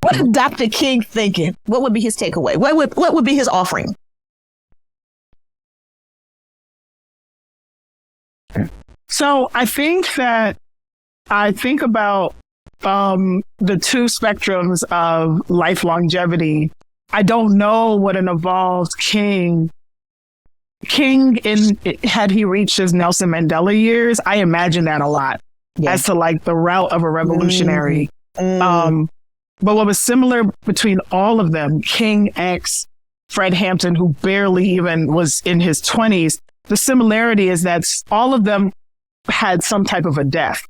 What is Dr. King thinking? What would be his takeaway? What would be his offering? So I think about the two spectrums of life longevity. I don't know what an evolved King had he reached his Nelson Mandela years. I imagine that a lot as to like the route of a revolutionary. But what was similar between all of them, King X, Fred Hampton, who barely even was in his 20s, the similarity is that all of them had some type of a death,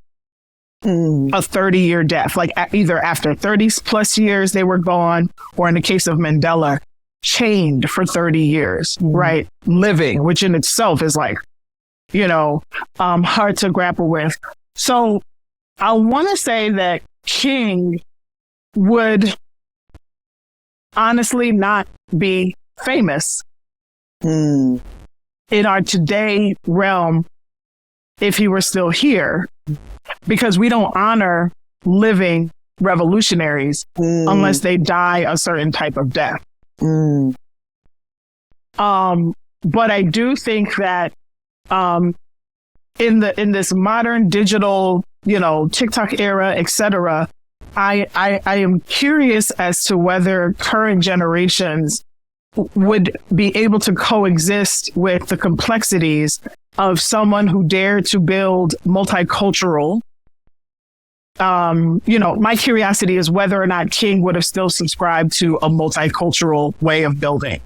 a 30-year death, like either after 30 plus years they were gone, or in the case of Mandela, chained for 30 years, right? Living, which in itself is like, hard to grapple with. So I want to say that King would honestly not be famous in our today realm if he were still here, because we don't honor living revolutionaries unless they die a certain type of death. But I do think that in this modern digital, TikTok era, etc., I am curious as to whether current generations would be able to coexist with the complexities of someone who dared to build multicultural. My curiosity is whether or not King would have still subscribed to a multicultural way of building.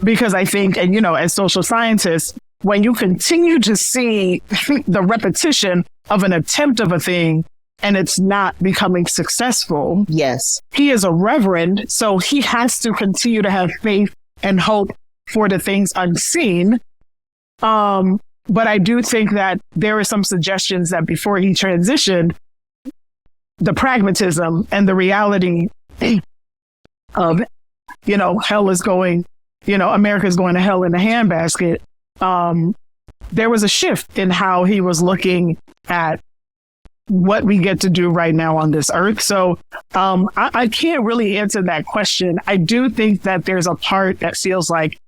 Because I think, and as social scientists, when you continue to see the repetition of an attempt of a thing and it's not becoming successful. Yes. He is a reverend, so he has to continue to have faith and hope for the things unseen. But I do think that there are some suggestions that before he transitioned, the pragmatism and the reality of, hell is going, America is going to hell in a handbasket. There was a shift in how he was looking at what we get to do right now on this earth. So I can't really answer that question. I do think that there's a part that feels like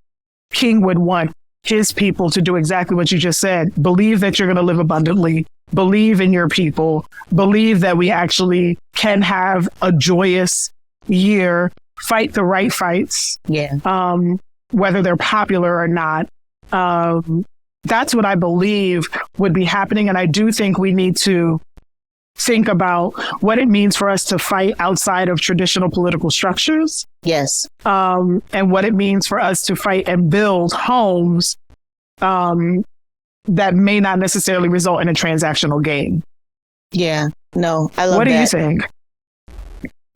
King would want his people to do exactly what you just said. Believe that you're going to live abundantly. Believe in your people. Believe that we actually can have a joyous year. Fight the right fights. Yeah. Whether they're popular or not. That's what I believe would be happening. And I do think we need to think about what it means for us to fight outside of traditional political structures. Yes. And what it means for us to fight and build homes that may not necessarily result in a transactional gain. Yeah. No, I love that. What do you think?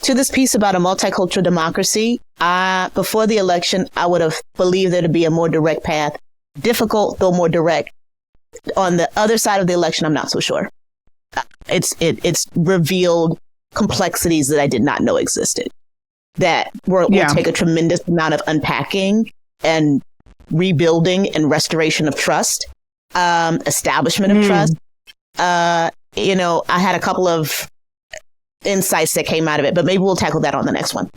To this piece about a multicultural democracy, before the election, I would have believed there to be a more direct path. Difficult, though more direct. On the other side of the election, I'm not so sure. It's revealed complexities that I did not know existed that will take a tremendous amount of unpacking and rebuilding and restoration of trust, establishment of trust. I had a couple of insights that came out of it, but maybe we'll tackle that on the next one.